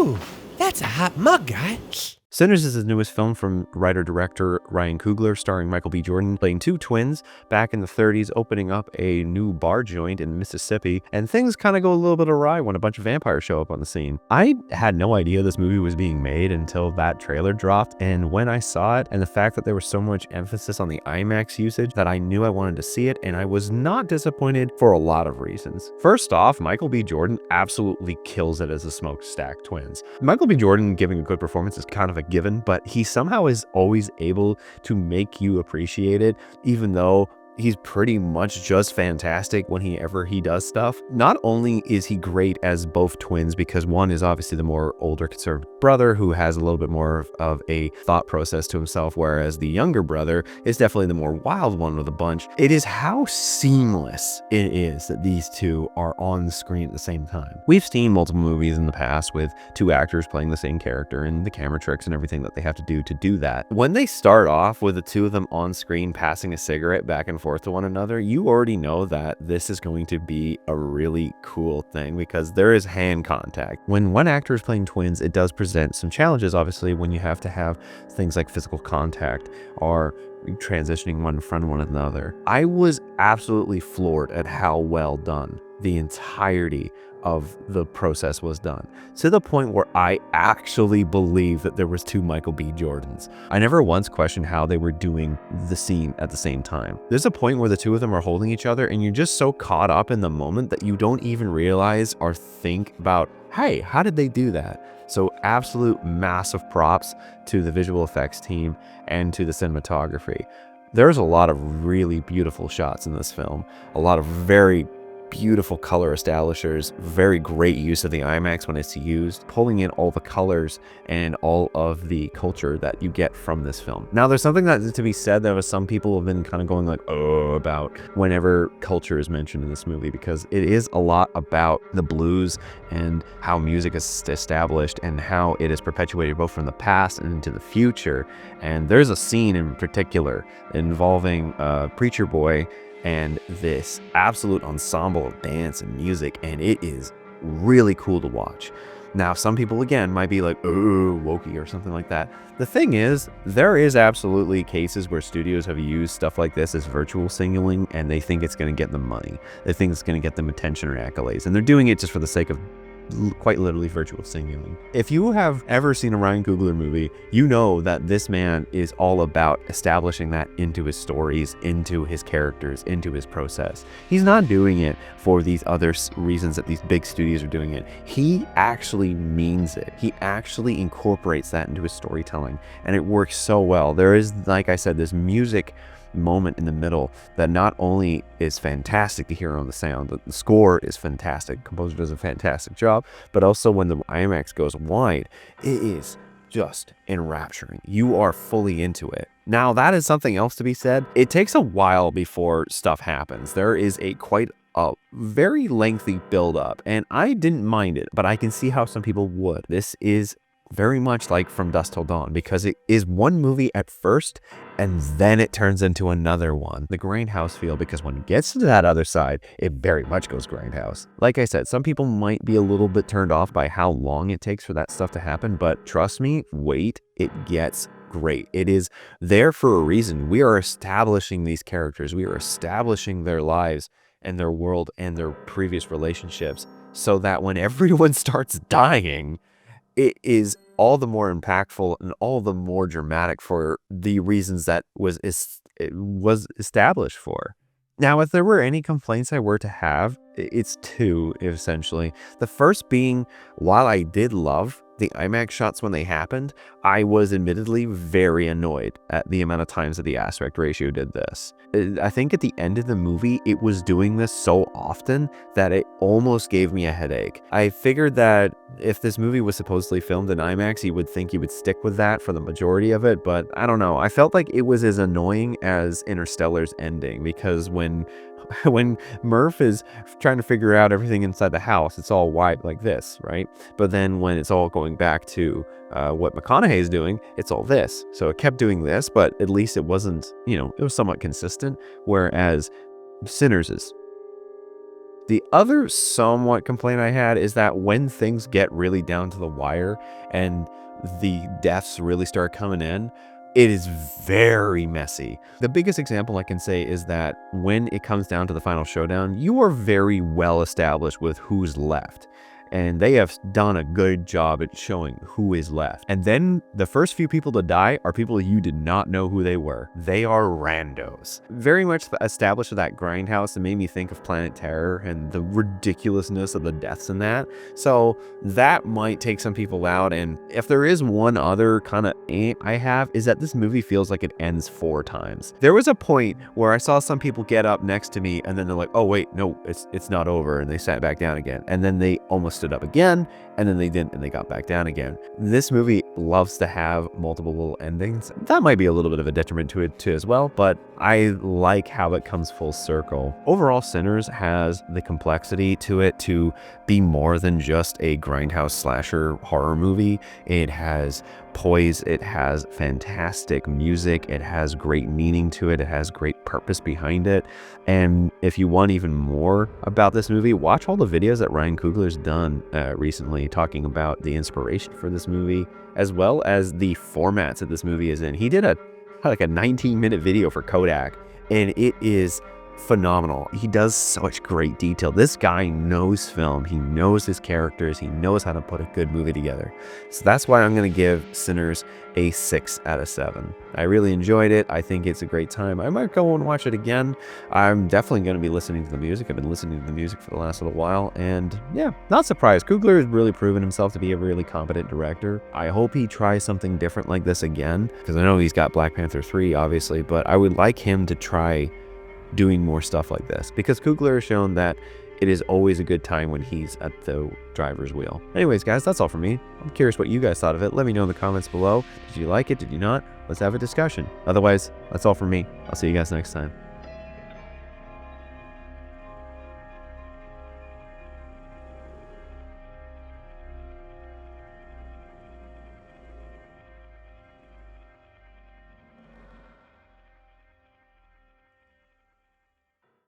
Ooh, that's a hot mug, guy. Sinners is his newest film from writer-director Ryan Coogler, starring Michael B. Jordan playing two twins back in the 30s, opening up a new bar joint in Mississippi, and things kind of go a little bit awry when a bunch of vampires show up on the scene. I had no idea this movie was being made until that trailer dropped, and when I saw it, and the fact that there was so much emphasis on the IMAX usage, that I knew I wanted to see it, and I was not disappointed for a lot of reasons. First off, Michael B. Jordan absolutely kills it as the Smokestack Twins. Michael B. Jordan giving a good performance is kind of a given, but he somehow is always able to make you appreciate it, even though he's pretty much just fantastic whenever he does stuff. Not only is he great as both twins, because one is obviously the more older conservative brother who has a little bit more of a thought process to himself, whereas the younger brother is definitely the more wild one of the bunch. It is how seamless it is that these two are on the screen at the same time. We've seen multiple movies in the past with two actors playing the same character and the camera tricks and everything that they have to do that. When they start off with the two of them on screen passing a cigarette back and forth to one another, you already know that this is going to be a really cool thing because there is hand contact. When one actor is playing twins, it does present some challenges, obviously, when you have to have things like physical contact or transitioning one in front of one another. I was absolutely floored at how well done the entirety of the process was done, to the point where I actually believe that there was two Michael B. Jordans. I never once questioned how they were doing the scene at the same time. There's a point where the two of them are holding each other and you're just so caught up in the moment that you don't even realize or think about, hey, how did they do that? So absolute massive props to the visual effects team and to the cinematography. There's a lot of really beautiful shots in this film, a lot of very beautiful color establishers, very great use of the IMAX when it's used, pulling in all the colors and all of the culture that you get from this film. Now, there's something that to be said that some people have been kind of going like, oh, about whenever culture is mentioned in this movie, because it is a lot about the blues and how music is established and how it is perpetuated both from the past and into the future. And there's a scene in particular involving Preacher Boy and this absolute ensemble of dance and music, and it is really cool to watch. Now, some people, again, might be like, oh, wokey or something like that. The thing is, there is absolutely cases where studios have used stuff like this as virtual signaling, and they think it's going to get them money. They think it's going to get them attention or accolades, and they're doing it just for the sake of quite literally virtual signaling. If you have ever seen a Ryan Coogler movie, you know that this man is all about establishing that into his stories, into his characters, into his process. He's not doing it for these other reasons that these big studios are doing it. He actually means it. He actually incorporates that into his storytelling, and it works so well. There is, like I said, this music moment in the middle that not only is fantastic to hear on the sound, the score is fantastic, composer does a fantastic job, but also when the IMAX goes wide, it is just enrapturing. You are fully into it. Now, that is something else to be said. It takes a while before stuff happens. There is a very lengthy build up, and I didn't mind it, but I can see how some people would. This is very much like From Dusk Till Dawn, because it is one movie at first and then it turns into another one. The grindhouse feel, because when it gets to that other side, it very much goes grindhouse. Like I said, some people might be a little bit turned off by how long it takes for that stuff to happen, but trust me, wait, it gets great. It is there for a reason. We are establishing these characters. We are establishing their lives and their world and their previous relationships, so that when everyone starts dying, it is all the more impactful and all the more dramatic for the reasons that it was established for. Now, if there were any complaints I were to have, it's two, essentially. The first being, while I did love the IMAX shots when they happened, I was admittedly very annoyed at the amount of times that the aspect ratio did this. I think at the end of the movie, it was doing this so often that it almost gave me a headache. I figured that if this movie was supposedly filmed in IMAX, you would think you would stick with that for the majority of it, but I don't know. I felt like it was as annoying as Interstellar's ending, because when Murph is trying to figure out everything inside the house, it's all wide like this, right? But then when it's all going back to what McConaughey's doing, it's all this. So it kept doing this, but at least it wasn't, it was somewhat consistent. Whereas Sinners is The other somewhat complaint I had is that when things get really down to the wire and the deaths really start coming in, it is very messy. The biggest example I can say is that when it comes down to the final showdown, you are very well established with who's left. And they have done a good job at showing who is left. And then the first few people to die are people you did not know who they were. They are randos. Very much established with that grindhouse. It made me think of Planet Terror and the ridiculousness of the deaths in that. So that might take some people out. And if there is one other kind of I have, is that this movie feels like it ends 4 times. There was a point where I saw some people get up next to me and then they're like, oh wait, no, it's not over. And they sat back down again. And then they almost stood up again, and then they didn't, and they got back down again. This movie loves to have multiple little endings. That might be a little bit of a detriment to it too as well, but I like how it comes full circle. Overall, Sinners has the complexity to it to be more than just a grindhouse slasher horror movie. It has poise, it has fantastic music, it has great meaning to it, it has great purpose behind it. And if you want even more about this movie, watch all the videos that Ryan Coogler's done recently talking about the inspiration for this movie, as well as the formats that this movie is in. He did like a 19-minute video for Kodak, and it is phenomenal. He does such great detail. This guy knows film. He knows his characters. He knows how to put a good movie together. So that's why I'm going to give Sinners a 6 out of 7. I really enjoyed it. I think it's a great time. I might go and watch it again. I'm definitely going to be listening to the music. I've been listening to the music for the last little while, and yeah, not surprised. Coogler has really proven himself to be a really competent director. I hope he tries something different like this again, because I know he's got Black Panther 3, obviously, but I would like him to try doing more stuff like this, because Coogler has shown that it is always a good time when he's at the driver's wheel. Anyways, guys, that's all for me. I'm curious what you guys thought of it. Let me know in the comments below. Did you like it? Did you not? Let's have a discussion. Otherwise, that's all for me. I'll see you guys next time.